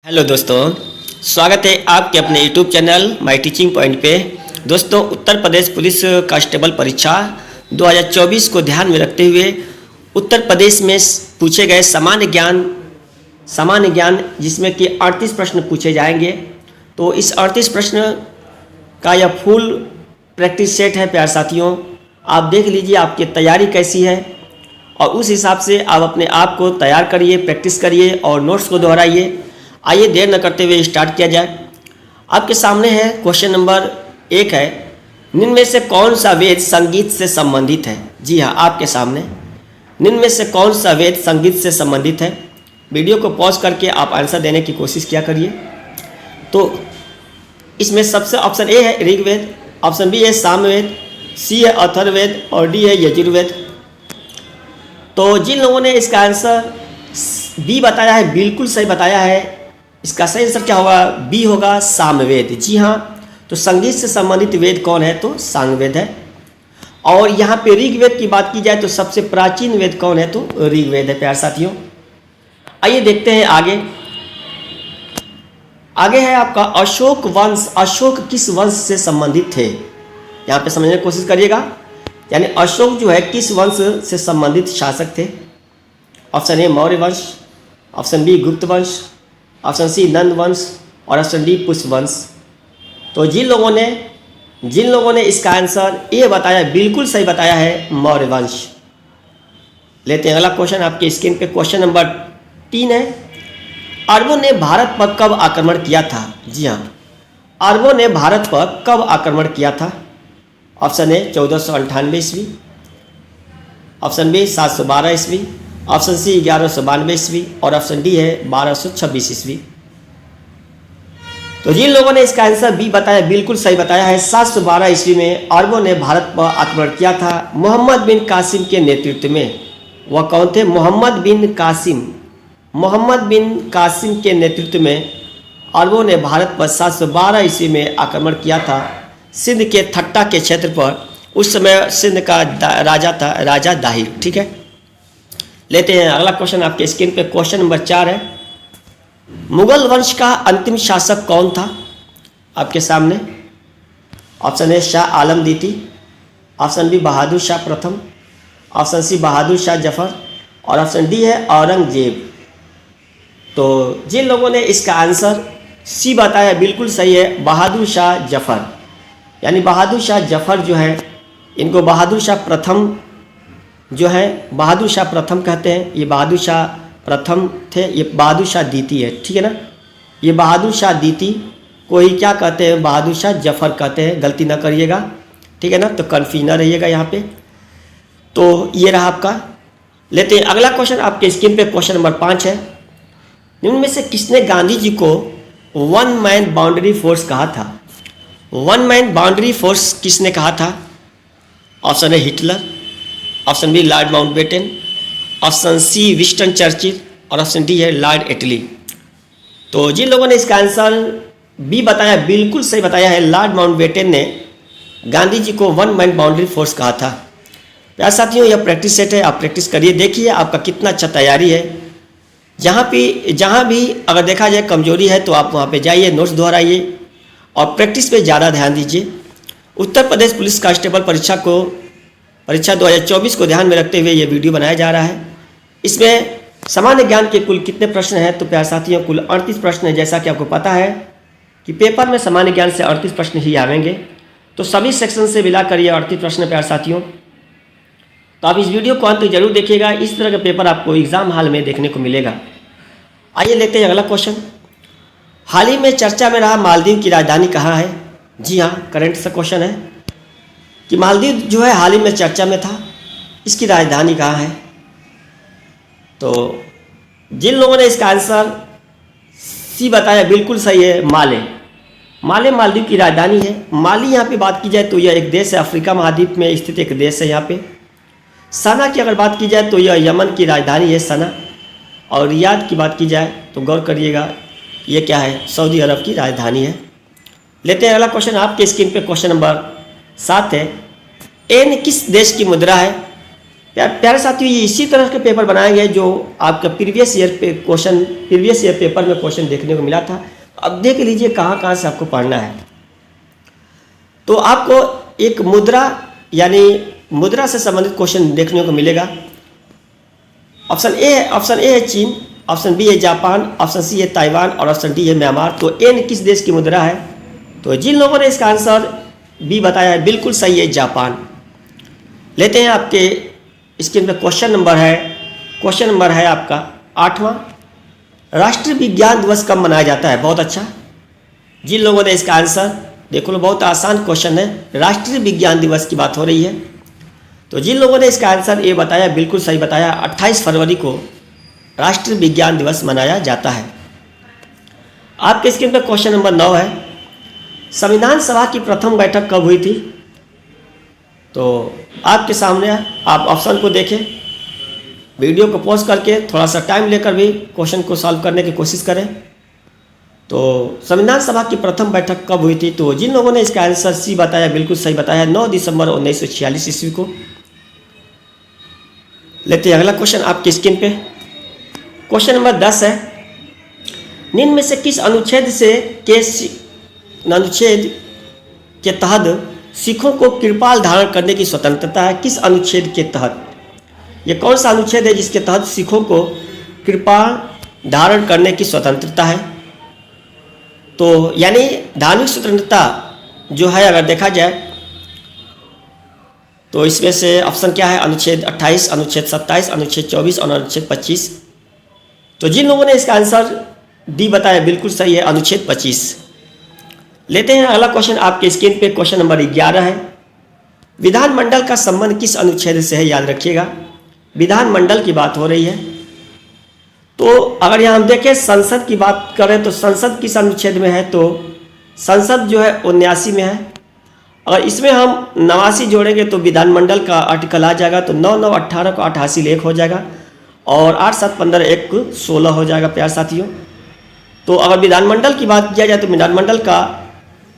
Hello दोस्तों, स्वागत है आपके अपने YouTube channel my teaching point पे। दोस्तों, उत्तर प्रदेश पुलिस कांस्टेबल परीक्षा 2024 को ध्यान में रखते हुए उत्तर प्रदेश में पूछे गए सामान्य ज्ञान जिसमें कि 38 प्रश्न पूछे जाएंगे। तो इस 38 प्रश्न का यह फुल प्रैक्टिस सेट है प्यारे साथियों। आप देख लीजिए आपकी तैयारी कैसी है और उस हिसाब से आप अपने आप को तैयार करिए, प्रैक्टिस करिए और नोट्स को दोहराइए। आइए देर न करते हुए स्टार्ट किया जाए। आपके सामने है क्वेश्चन नंबर 1 है, निम्न में से कौन सा वेद संगीत से संबंधित है। जी हाँ, आपके सामने निम्न में से कौन सा वेद संगीत से संबंधित है। वीडियो को पॉज करके आप आंसर देने की कोशिश किया करिए। तो इसमें सबसे ऑप्शन ए है ऋग्वेद, ऑप्शन बी है सामवेद, सी है अथर्ववेद और डी है यजुर्वेद। तो जिन लोगों ने इसका आंसर बी बताया है बिल्कुल सही बताया है। इसका सही आंसर क्या होगा? बी होगा सामवेद। जी हाँ, तो संगीत से संबंधित वेद कौन है? तो सामवेद है। और यहाँ पे ऋग्वेद की बात की जाए तो सबसे प्राचीन वेद कौन है? तो ऋग्वेद है प्यारे साथियों। आइए देखते हैं आगे है आपका अशोक वंश। अशोक किस वंश से संबंधित थे? यहाँ पे समझने की कोशिश करिएगा। यानी अशोक जो है किस वंश से संबंधित शासक थे? ऑप्शन ए मौर्य वंश, ऑप्शन बी गुप्त वंश, ऑप्शन सी नंद वंश और ऑप्शन डी पुष्प वंश। तो जिन लोगों ने इसका आंसर ए बताया बिल्कुल सही बताया है मौर्य वंश। लेते हैं अगला क्वेश्चन। आपके स्क्रीन पे क्वेश्चन नंबर 3 है, अरबों ने भारत पर कब आक्रमण किया था? जी हाँ, अरबों ने भारत पर कब आक्रमण किया था? ऑप्शन ए 1498 ईस्वी, ऑप्शन बी 712 ईस्वी, ऑप्शन सी 1192 ईस्वी और ऑप्शन डी है 1226 ईस्वी। तो जिन लोगों ने इसका आंसर बी बताया बिल्कुल सही बताया है। 712 ईस्वी में अरबों ने भारत पर आक्रमण किया था मोहम्मद बिन कासिम के नेतृत्व में। वह कौन थे? मोहम्मद बिन कासिम के नेतृत्व में अरबों ने भारत पर 712 ईस्वी में आक्रमण किया था सिंध के थट्टा के क्षेत्र पर। उस समय सिंध का राजा था राजा दाहिर। ठीक है, लेते हैं अगला क्वेश्चन। आपके स्क्रीन पे क्वेश्चन नंबर 4 है, मुगल वंश का अंतिम शासक कौन था? आपके सामने ऑप्शन ए शाह आलम द्वितीय, ऑप्शन बी बहादुर शाह प्रथम, ऑप्शन सी बहादुर शाह जफर और ऑप्शन डी है औरंगजेब। तो जिन लोगों ने इसका आंसर सी बताया बिल्कुल सही है, बहादुर शाह जफर। यानी बहादुर शाह जफर जो है, इनको बहादुर शाह प्रथम जो है बहादुर शाह प्रथम कहते हैं। ये बहादुर शाह प्रथम थे, ये बहादुर शाह द्वितीय है। ठीक है ना, ये बहादुर शाह द्वितीय को ही क्या कहते हैं? बहादुर शाह जफर कहते हैं। गलती ना करिएगा, ठीक है ना, तो कन्फ्यूज ना रहिएगा यहाँ पे। तो ये रहा आपका। लेते हैं अगला क्वेश्चन। आपके स्क्रीन पे क्वेश्चन नंबर 5 है, निम्न में से किसने गांधी जी को वन मैन बाउंड्री फोर्स कहा था? वन मैन बाउंड्री फोर्स किसने कहा था? ऑप्शन है Hitler, option B Lord Mountbatten, option C Winston Churchill और ऑप्शन डी है लॉर्ड एटली। तो जिन लोगों ने इसका आंसर बी बताया बिल्कुल सही बताया है, लॉर्ड माउंटबेटन ने गांधी जी को वन मैन बाउंड्री फोर्स कहा था। प्यारे साथियों, यह प्रैक्टिस सेट है, आप प्रैक्टिस करिए। देखिए आपका कितना अच्छा तैयारी है। जहाँ भी अगर देखा जाए कमजोरी है तो आप वहाँ पे जाइए, नोट्स दोहराइए और प्रैक्टिस पे ज़्यादा ध्यान दीजिए। उत्तर प्रदेश पुलिस कांस्टेबल परीक्षा 2024 को ध्यान में रखते हुए ये वीडियो बनाया जा रहा है। इसमें सामान्य ज्ञान के कुल कितने प्रश्न हैं? तो प्यारे साथियों कुल 38 प्रश्न हैं। जैसा कि आपको पता है कि पेपर में सामान्य ज्ञान से 38 प्रश्न ही आवेंगे, तो सभी सेक्शन से मिलाकर ये 38 प्रश्न प्यारे साथियों। तो आप इस वीडियो को अंत तक जरूर देखिएगा। इस तरह का पेपर आपको एग्जाम हॉल में देखने को मिलेगा। आइए लेते हैं अगला क्वेश्चन। हाल ही में चर्चा में रहा मालदीव की राजधानी कहाँ है? जी हाँ, करंट सा क्वेश्चन है कि मालदीव जो है हाल ही में चर्चा में था, इसकी राजधानी कहाँ है? तो जिन लोगों ने इसका आंसर सी बताया बिल्कुल सही है, माले मालदीव की राजधानी है। माली यहाँ पे बात की जाए तो यह एक देश है, अफ्रीका महाद्वीप में स्थित एक देश है यहाँ पे। सना की अगर बात की जाए तो यह यमन की राजधानी है सना। और रियाद की बात की जाए तो गौर करिएगा ये क्या है? सऊदी अरब की राजधानी है। लेते हैं अगला क्वेश्चन। आपके स्क्रीन पे क्वेश्चन नंबर 7 है, एन किस देश की मुद्रा है? प्यारे साथियों, ये इसी तरह के पेपर बनाए गए जो आपका प्रीवियस ईयर पेपर में क्वेश्चन देखने को मिला था। अब देख लीजिए कहाँ कहाँ से आपको पढ़ना है। तो आपको एक मुद्रा यानी मुद्रा से संबंधित क्वेश्चन देखने को मिलेगा। ऑप्शन ए है चीन, ऑप्शन बी है जापान, ऑप्शन सी है ताइवान और ऑप्शन डी है म्यांमार। तो एन किस देश की मुद्रा है? तो जिन लोगों ने इसका आंसर बी बताया है बिल्कुल सही है, जापान। लेते हैं आपके स्क्रीन पे क्वेश्चन नंबर है आपका 8वां। राष्ट्रीय विज्ञान दिवस कब मनाया जाता है? बहुत अच्छा। जिन लोगों ने इसका आंसर देखो लो, बहुत आसान क्वेश्चन है, राष्ट्रीय विज्ञान दिवस की बात हो रही है। तो जिन लोगों ने इसका आंसर ए बताया बिल्कुल सही बताया, 28 फरवरी को राष्ट्रीय विज्ञान दिवस मनाया जाता है। आपके स्क्रीन पर क्वेश्चन नंबर 9 है, संविधान सभा की प्रथम बैठक कब हुई थी? तो आपके सामने है, आप ऑप्शन को देखें, वीडियो को पॉज करके थोड़ा सा टाइम लेकर भी क्वेश्चन को सॉल्व करने की कोशिश करें। तो संविधान सभा की प्रथम बैठक कब हुई थी? तो जिन लोगों ने इसका आंसर सी बताया बिल्कुल सही बताया, 9 दिसंबर 1946 ईस्वी को। लेते हैं अगला क्वेश्चन आपकी स्क्रीन पे। क्वेश्चन नंबर 10 है, निम्न में से किस अनुच्छेद के तहत सिखों को कृपाल धारण करने की स्वतंत्रता है? किस अनुच्छेद के तहत? ये कौन सा अनुच्छेद है जिसके तहत सिखों को कृपाल धारण करने की स्वतंत्रता है? तो यानी धार्मिक स्वतंत्रता जो है अगर देखा जाए तो इसमें से ऑप्शन क्या है? अनुच्छेद 28, अनुच्छेद 27, अनुच्छेद 24 और अनुच्छेद 25। तो जिन लोगों ने इसका आंसर डी बताया बिल्कुल सही है, अनुच्छेद 25। लेते हैं अगला क्वेश्चन आपके स्क्रीन पे। क्वेश्चन नंबर 11 है, विधानमंडल का संबंध किस अनुच्छेद से है? याद रखिएगा, विधानमंडल की बात हो रही है। तो अगर यहाँ हम देखें संसद की बात करें तो संसद किस अनुच्छेद में है? तो संसद जो है 79 में है। अगर इसमें हम 89 जोड़ेंगे तो विधानमंडल का आर्टिकल आ जाएगा। तो 9, 9, 18 को 88 1 हो जाएगा और 8, 7, 15 1 16 हो जाएगा प्यार साथियों। तो अगर विधानमंडल की बात किया जाए तो विधानमंडल का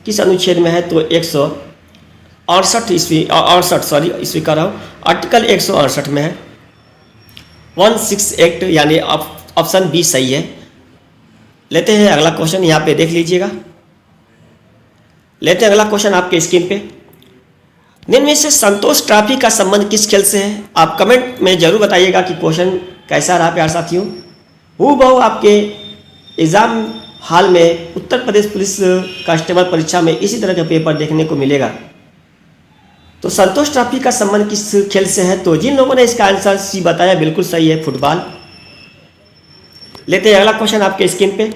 किस अनुच्छेद में है? तो 168 ईस्वी कर रहा हूँ, आर्टिकल 168 में है, 168 यानी ऑप्शन बी सही है। लेते हैं अगला क्वेश्चन, यहाँ पे देख लीजिएगा। लेते हैं अगला क्वेश्चन आपके स्क्रीन पे, निम्न में से संतोष ट्रॉफी का संबंध किस खेल से है? आप कमेंट में जरूर बताइएगा कि क्वेश्चन कैसा रहा प्यार साथियों। हूबहू आपके एग्जाम हाल में उत्तर प्रदेश पुलिस कांस्टेबल परीक्षा में इसी तरह का पेपर देखने को मिलेगा। तो संतोष ट्रॉफी का संबंध किस खेल से है? तो जिन लोगों ने इसका आंसर सी बताया बिल्कुल सही है, फुटबॉल। लेते हैं अगला क्वेश्चन आपके स्क्रीन पे,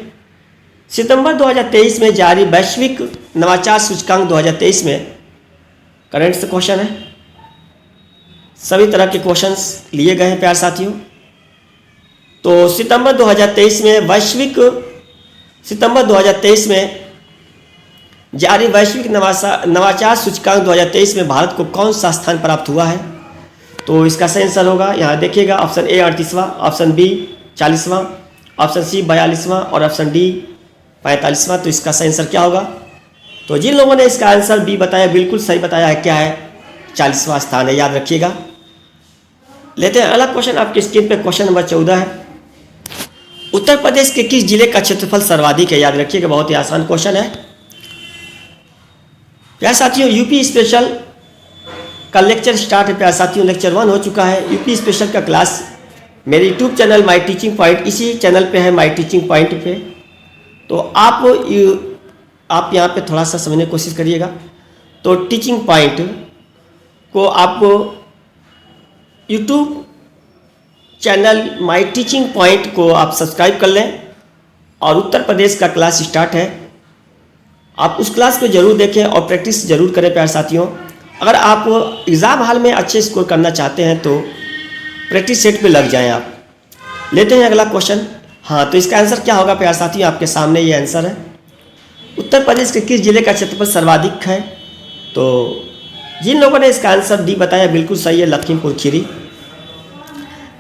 सितंबर 2023 में जारी वैश्विक नवाचार सूचकांक 2023 में करंट से क्वेश्चन है, सभी तरह के क्वेश्चंस लिए गए हैं प्यार साथियों। तो सितंबर 2023 में जारी वैश्विक नवाचार सूचकांक 2023 में भारत को कौन सा स्थान प्राप्त हुआ है? तो इसका सही आंसर होगा, यहाँ देखिएगा, ऑप्शन ए 38वां, ऑप्शन बी 40वां, ऑप्शन सी 42वां और ऑप्शन डी 45वां। तो इसका सही आंसर क्या होगा? तो जिन लोगों ने इसका आंसर बी बताया बिल्कुल सही बताया है, क्या है? 40वां स्थान है, याद रखिएगा। लेते हैं अगला क्वेश्चन आपकी स्क्रीन पे। क्वेश्चन नंबर 14 है, उत्तर प्रदेश के किस जिले का क्षेत्रफल सर्वाधिक है? याद रखिएगा, बहुत ही आसान क्वेश्चन है प्यार साथियों। यूपी स्पेशल का लेक्चर स्टार्ट है प्यार साथियों, लेक्चर 1 हो चुका है। यूपी स्पेशल का क्लास मेरे YouTube channel my teaching point, इसी चैनल पे है, माई टीचिंग पॉइंट पे। तो आप यहाँ पे थोड़ा सा समझने की कोशिश करिएगा। तो टीचिंग पॉइंट को आपको YouTube channel my teaching point को आप सब्सक्राइब कर लें और उत्तर प्रदेश का क्लास स्टार्ट है, आप उस क्लास को जरूर देखें और प्रैक्टिस जरूर करें प्यार साथियों। अगर आप एग्ज़ाम हॉल में अच्छे स्कोर करना चाहते हैं तो प्रैक्टिस सेट पे लग जाएं आप। लेते हैं अगला क्वेश्चन। हाँ, तो इसका आंसर क्या होगा प्यार साथियों? आपके सामने ये आंसर है, उत्तर प्रदेश के किस जिले का क्षेत्रफल सर्वाधिक है? तो जिन लोगों ने इसका आंसर डी बताया बिल्कुल सही है, लखीमपुर खीरी।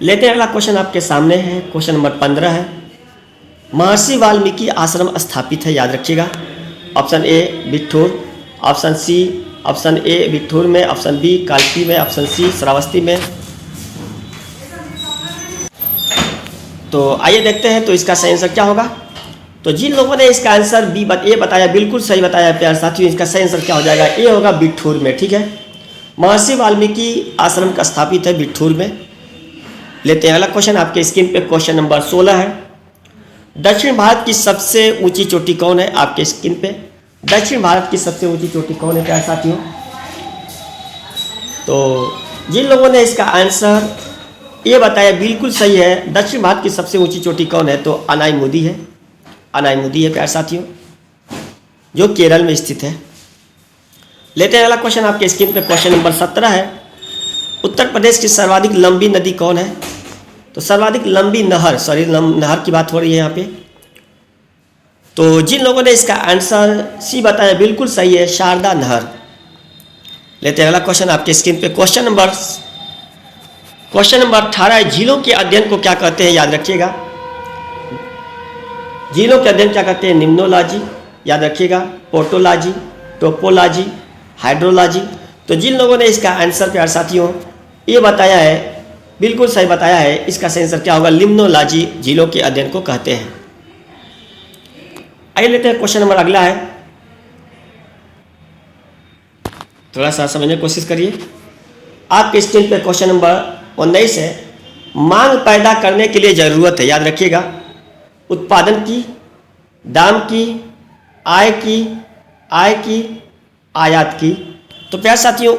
लेते हैं अगला क्वेश्चन आपके सामने है। क्वेश्चन नंबर 15 है, महर्षि वाल्मीकि आश्रम स्थापित है, याद रखिएगा। Option A Bithoor, option A Bithoor में, ऑप्शन बी कालपी में, ऑप्शन सी श्रावस्ती में तो आइए देखते हैं तो इसका सही आंसर क्या होगा। तो जिन लोगों ने इसका आंसर ए बताया, बिल्कुल सही बताया प्यारे साथियों, इसका सही आंसर क्या हो जाएगा, ए होगा बिठूर में। ठीक है, महर्षि वाल्मीकि आश्रम का स्थापित है बिठूर में। लेते हैं अगला क्वेश्चन आपके स्क्रीन पे, क्वेश्चन नंबर 16 है। दक्षिण भारत की सबसे ऊंची चोटी कौन है, आपके स्क्रीन पे दक्षिण भारत की सबसे ऊंची चोटी कौन है प्यारे साथियों। तो जिन लोगों ने इसका आंसर ये बताया बिल्कुल सही है, दक्षिण भारत की सबसे ऊंची चोटी कौन है, तो अनाईमुदी है। अनाईमुदी है प्यारे साथियों, जो केरल में स्थित है। लेते हैं अगला क्वेश्चन आपके स्क्रीन पे, क्वेश्चन नंबर 17 है। उत्तर प्रदेश की सर्वाधिक लंबी नदी कौन है, तो सर्वाधिक लंबी नहर, नहर की बात हो रही है यहाँ पे। तो जिन लोगों ने इसका आंसर सी बताया बिल्कुल सही है, शारदा नहर। लेते हैं अगला क्वेश्चन आपके स्क्रीन पे, क्वेश्चन नंबर 18 है। झीलों के अध्ययन को क्या कहते हैं, याद रखिएगा। झीलों के अध्ययन क्या कहते हैं, निम्नोलॉजी, याद रखिएगा, पोर्टोलॉजी, टोपोलॉजी, हाइड्रोलॉजी। तो जिन लोगों ने इसका आंसर प्यारे साथियों ये बताया है, बिल्कुल सही बताया है, इसका सही आंसर क्या होगा, लिम्नोलॉजी झीलों के अध्ययन को कहते हैं। आइए लेते हैं क्वेश्चन नंबर अगला है, थोड़ा सा समझने की कोशिश करिए। आपके स्क्रीन पे क्वेश्चन नंबर 19 है। मांग पैदा करने के लिए जरूरत है, याद रखिएगा, उत्पादन की, दाम की, आय की, आयात की। तो प्यारे साथियों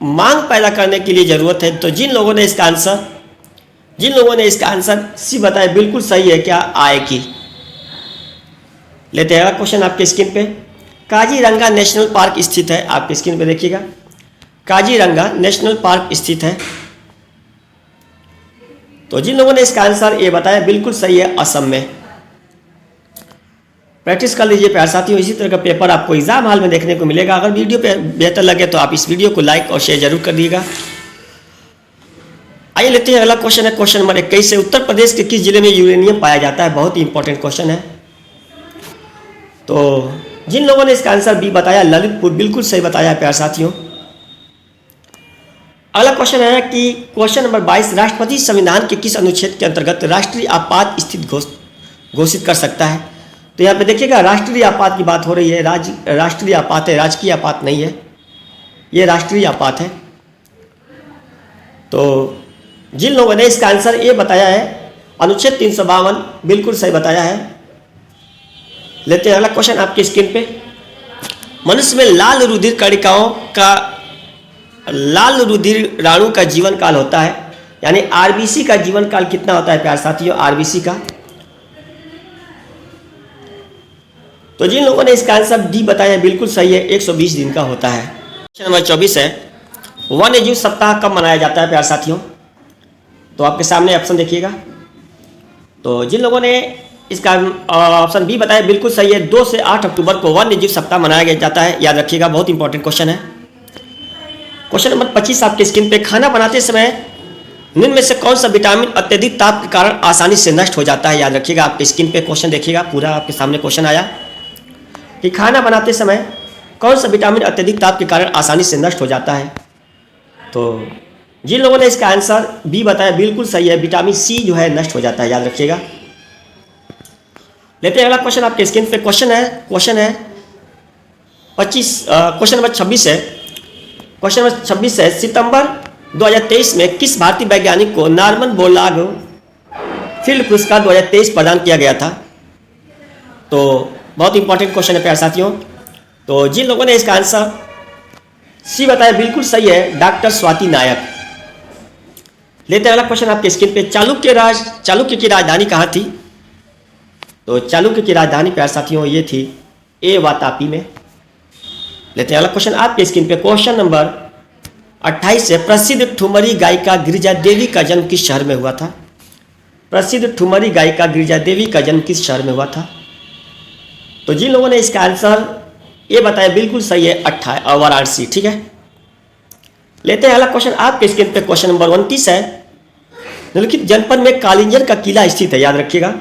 मांग पैदा करने के लिए जरूरत है, तो जिन लोगों ने इसका आंसर सी बताया बिल्कुल सही है, क्या, आय की। लेते हैं अगला क्वेश्चन आपके स्क्रीन पे। काजीरंगा नेशनल पार्क स्थित है, आपके स्क्रीन पे देखिएगा, काजीरंगा नेशनल पार्क स्थित है। तो जिन लोगों ने इसका आंसर ये बताया बिल्कुल सही है, असम में। प्रैक्टिस कर लीजिए प्यारे साथियों, इसी तरह का पेपर आपको एग्जाम हॉल में देखने को मिलेगा। अगर वीडियो पे बेहतर लगे तो आप इस वीडियो को लाइक और शेयर जरूर कर दिएगा। आइए लेते हैं अगला क्वेश्चन है, क्वेश्चन नंबर 21 से। उत्तर प्रदेश के किस जिले में यूरेनियम पाया जाता है, बहुत ही इंपॉर्टेंट क्वेश्चन है। तो जिन लोगों ने इसका आंसर बी बताया, ललितपुर, बिल्कुल सही बताया है प्यारे साथियों। अगला क्वेश्चन है कि क्वेश्चन नंबर 22, राष्ट्रपति संविधान के किस अनुच्छेद के अंतर्गत राष्ट्रीय आपात स्थिति घोषित कर सकता है। तो यहाँ पे देखिएगा राष्ट्रीय आपात की बात हो रही है, राष्ट्रीय आपात है, राजकीय आपात नहीं है, ये राष्ट्रीय आपात है। तो जिन लोगों ने इसका आंसर ये बताया है, अनुच्छेद 352, बिल्कुल सही बताया है। लेते हैं अगला क्वेश्चन आपके स्क्रीन पे। मनुष्य में लाल रुधिर कणिकाओं का, लाल रुधिर राणु का जीवन काल होता है, यानी आरबीसी का जीवन काल कितना होता है प्यारे साथियों, आरबीसी का। तो जिन लोगों ने इसका आंसर डी बताया बिल्कुल सही है, 120 दिन का होता है। क्वेश्चन नंबर 24 है। वन्यजीव सप्ताह कब मनाया जाता है प्यारे साथियों। तो आपके सामने ऑप्शन देखिएगा। तो जिन लोगों ने इसका ऑप्शन बी बताया बिल्कुल सही है, 2 से 8 अक्टूबर को वन्यजीव सप्ताह मनाया जाता है, याद रखिएगा, बहुत इंपॉर्टेंट क्वेश्चन है। क्वेश्चन नंबर 25 आपके स्क्रीन पे। खाना बनाते समय निम्न में से कौन सा विटामिन अत्यधिक ताप के कारण आसानी से नष्ट हो जाता है, याद रखिएगा। आपके स्क्रीन पे क्वेश्चन देखिएगा, पूरा आपके सामने क्वेश्चन आया कि खाना बनाते समय कौन सा विटामिन अत्यधिक ताप के कारण आसानी से नष्ट हो जाता है। तो जिन लोगों ने इसका आंसर बी बताया बिल्कुल सही है, विटामिन सी जो है नष्ट हो जाता है, याद रखिएगा। लेते हैं अगला क्वेश्चन आपके स्क्रीन पे। क्वेश्चन है क्वेश्चन नंबर 26 है। क्वेश्चन नंबर 26 है। सितंबर 2023 में किस भारतीय वैज्ञानिक को नॉर्मन बोरलॉग फील्ड पुरस्कार 2023 प्रदान किया गया था। तो बहुत इंपॉर्टेंट क्वेश्चन है प्यारे साथियों। तो जिन लोगों ने इसका आंसर सी बताया बिल्कुल सही है, डॉक्टर स्वाति नायक। लेते हैं अगला क्वेश्चन आपके स्क्रीन पे। चालुक्य की राजधानी कहाँ थी। तो चालुक्य की राजधानी प्यारे साथियों ये थी ए वातापी में। लेते हैं अगला क्वेश्चन आपके स्क्रीन पे। क्वेश्चन नंबर 28 है। प्रसिद्ध ठुमरी गायिका गिरिजा देवी का जन्म किस शहर में हुआ था। प्रसिद्ध ठुमरी गायिका गिरिजा देवी का जन्म किस शहर में हुआ था। तो जिन लोगों ने इसका आंसर ये बताया बिल्कुल सही है, वाराणसी। ठीक है, लेते हैं अगला क्वेश्चन आपके स्क्रीन पे। क्वेश्चन नंबर 29 है। निम्नलिखित जनपद में कालिंजर का किला स्थित है, याद रखिएगा।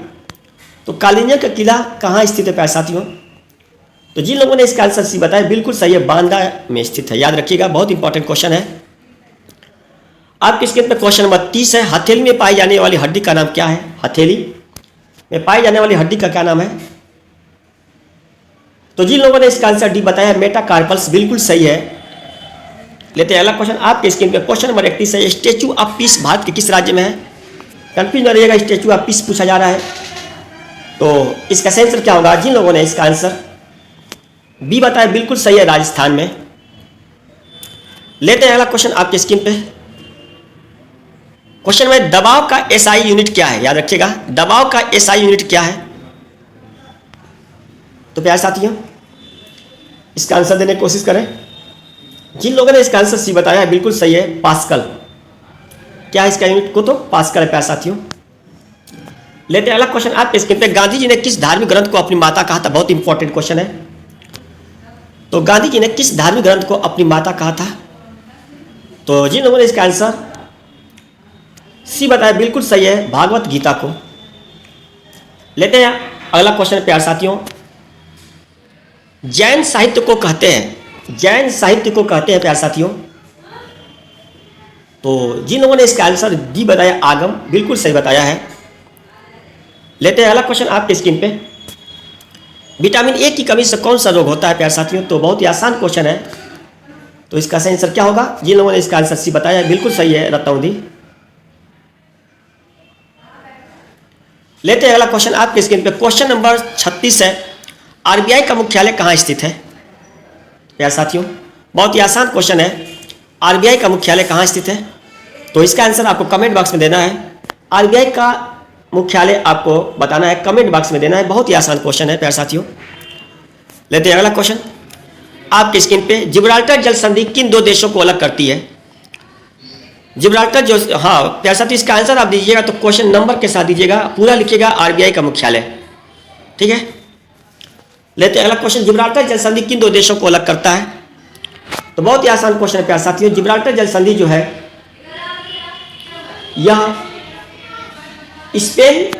तो कालिंजर का किला कहाँ स्थित है प्यारे साथियों। तो जिन लोगों ने इसका आंसर सी बताया बिल्कुल सही है, बांदा में स्थित है, याद रखिएगा, बहुत इंपॉर्टेंट क्वेश्चन है। आपके स्क्रीन पे क्वेश्चन नंबर 30 है। हथेली में पाई जाने वाली हड्डी का नाम क्या है? हथेली में पाई जाने वाली हड्डी का क्या नाम है? तो जिन लोगों ने इसका आंसर डी बताया मेटाकार्पल्स, बिल्कुल सही है। लेते हैं अगला क्वेश्चन आपके स्क्रीन पे। क्वेश्चन नंबर 31 है। स्टैचू ऑफ पीस भारत के किस राज्य में है? कंफ्यूज न रहिएगा, स्टैचू ऑफ पीस पूछा जा रहा है। तो इसका सही आंसर क्या होगा? जिन लोगों ने इसका आंसर बी बताया बिल्कुल सही है, राजस्थान में। लेते हैं अगला क्वेश्चन आपके स्क्रीन पे। क्वेश्चन में दबाव का एसआई यूनिट क्या है? याद रखिएगा, दबाव का एसआई यूनिट क्या है? तो प्यारे साथियों, इसका आंसर देने की कोशिश करें। जिन लोगों ने इसका आंसर सी बताया है बिल्कुल सही है, पास्कल। क्या है इसका यूनिट? को तो पास्कल है प्यारे साथियों। लेते हैं अगला क्वेश्चन आपके स्क्रीन पे। गांधी जी ने किस धार्मिक ग्रंथ को अपनी माता कहा था? बहुत इंपॉर्टेंट क्वेश्चन है। तो गांधी जी ने किस धार्मिक ग्रंथ को अपनी माता कहा था? तो जिन लोगों ने इसका आंसर सी बताया बिल्कुल सही है, भागवत गीता को। लेते हैं अगला क्वेश्चन प्यारे साथियों। जैन साहित्य को कहते हैं, जैन साहित्य को कहते हैं प्यारे साथियों। तो जिन लोगों ने इसका आंसर डी बताया आगम, बिल्कुल सही बताया है। लेते हैं अगला क्वेश्चन आपके स्क्रीन पे। विटामिन ए की कमी से कौन सा रोग होता है प्यारे साथियों? तो बहुत ही आसान क्वेश्चन है। तो इसका सही आंसर क्या होगा? जिन लोगों ने इसका आंसर सी बताया है बिल्कुल सही है, रतौंधी। लेते हैं अगला क्वेश्चन आपके स्क्रीन पे। क्वेश्चन नंबर 36 है। आरबीआई का मुख्यालय कहाँ स्थित है? प्यारे साथियों, बहुत ही आसान क्वेश्चन है। आरबीआई का मुख्यालय कहाँ स्थित है? तो इसका आंसर आपको कमेंट बॉक्स में देना है। आरबीआई का मुख्यालय आपको बताना है, कमेंट बॉक्स में देना है। बहुत ही आसान क्वेश्चन है प्यारे साथियों। लेते हैं अगला क्वेश्चन आपके स्क्रीन पे। जिब्राल्टर जल संधि किन दो देशों को अलग करती है? जिब्राल्टर जो, हाँ प्यारे साथियों, इसका आंसर आप दीजिएगा तो क्वेश्चन नंबर के साथ दीजिएगा, पूरा लिखिएगा आरबीआई का मुख्यालय, ठीक है। लेते हैं अगला क्वेश्चन। जिब्राल्टर जल संधि किन दो देशों को अलग करता है? तो बहुत ही आसान क्वेश्चन है प्यारे साथियों। जिब्राल्टर जल संधि जो है यह स्पेन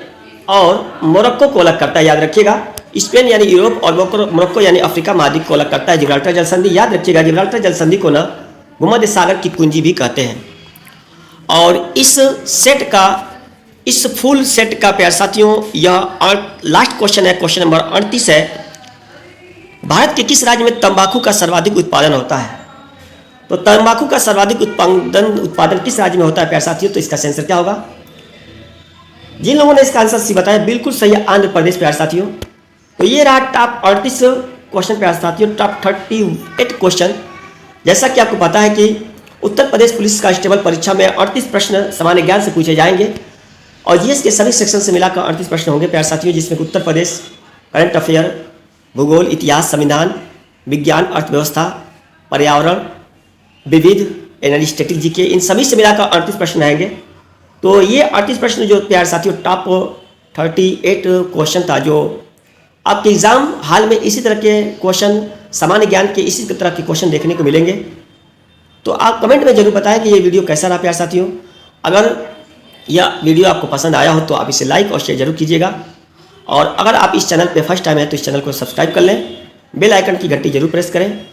और मोरक्को को अलग करता है, याद रखिएगा। स्पेन यानी यूरोप और मोरक्को यानी अफ्रीका महाद्वीप को अलग करता है जिब्राल्टर जल संधि, याद रखिएगा। जिब्राल्टर जल संधि को ना भूमध्य सागर की कुंजी भी कहते हैं। और इस सेट का, इस फुल सेट का प्यारे साथियों यह लास्ट क्वेश्चन है, क्वेश्चन नंबर 38 है। भारत के किस राज्य में तंबाकू का सर्वाधिक उत्पादन होता है? तो तंबाकू का सर्वाधिक उत्पादन किस राज्य में होता है प्यारे साथियों? तो इसका आंसर क्या होगा? जिन लोगों ने इसका आंसर सी बताया बिल्कुल सही है, आंध्र प्रदेश प्यारे साथियों। तो ये रहा टॉप 38 क्वेश्चन प्यारे साथियों, टॉप 38 क्वेश्चन। जैसा कि आपको पता है कि उत्तर प्रदेश पुलिस कांस्टेबल परीक्षा में 38 प्रश्न सामान्य ज्ञान से पूछे जाएंगे और जीएस के सभी सेक्शन से मिलाकर 38 प्रश्न होंगे प्यारे साथियों, जिसमें उत्तर प्रदेश, करंट अफेयर, भूगोल, इतिहास, संविधान, विज्ञान, अर्थव्यवस्था, पर्यावरण, विविध, एनर्जी, स्टैटिक, जीके, इन सभी से मिलाकर 38 प्रश्न आएंगे। तो ये 38 प्रश्न जो प्यारे साथियों टॉप 38 क्वेश्चन था, जो आपके एग्जाम हाल में इसी तरह के क्वेश्चन, सामान्य ज्ञान के इसी तरह के क्वेश्चन देखने को मिलेंगे। तो आप कमेंट में जरूर बताएं कि ये वीडियो कैसा रहा प्यारे साथियों। अगर यह वीडियो आपको पसंद आया हो तो आप इसे लाइक और शेयर जरूर कीजिएगा। और अगर आप इस चैनल पे फर्स्ट टाइम है तो इस चैनल को सब्सक्राइब कर लें, बेल आइकन की घंटी जरूर प्रेस करें।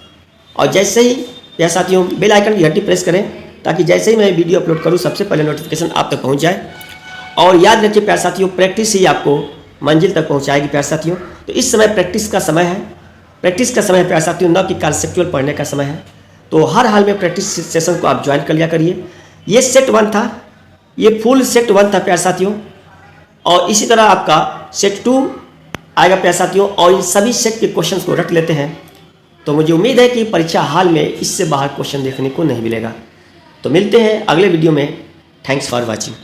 और जैसे ही प्यारे साथियों बेल आइकन की घंटी प्रेस करें ताकि जैसे ही मैं वीडियो अपलोड करूँ सबसे पहले नोटिफिकेशन आप तक पहुँच जाए। और याद रखिए प्यारे साथियों, प्रैक्टिस ही आपको मंजिल तक पहुँचाएगी प्यारे साथियों। तो इस समय प्रैक्टिस का समय है, प्रैक्टिस का समय प्यारे साथियों, न कि कॉन्सेप्चुअल पढ़ने का समय है। तो हर हाल में प्रैक्टिस सेशन को आप ज्वाइन कर लिया करिए। ये सेट 1 था, ये फुल सेट 1 था प्यारे साथियों। और इसी तरह आपका सेट 2 आएगा प्यारे साथियों। और इन सभी सेट के क्वेश्चंस को रख लेते हैं तो मुझे उम्मीद है कि परीक्षा हाल में इससे बाहर क्वेश्चन देखने को नहीं मिलेगा। तो मिलते हैं अगले वीडियो में। Thanks for watching.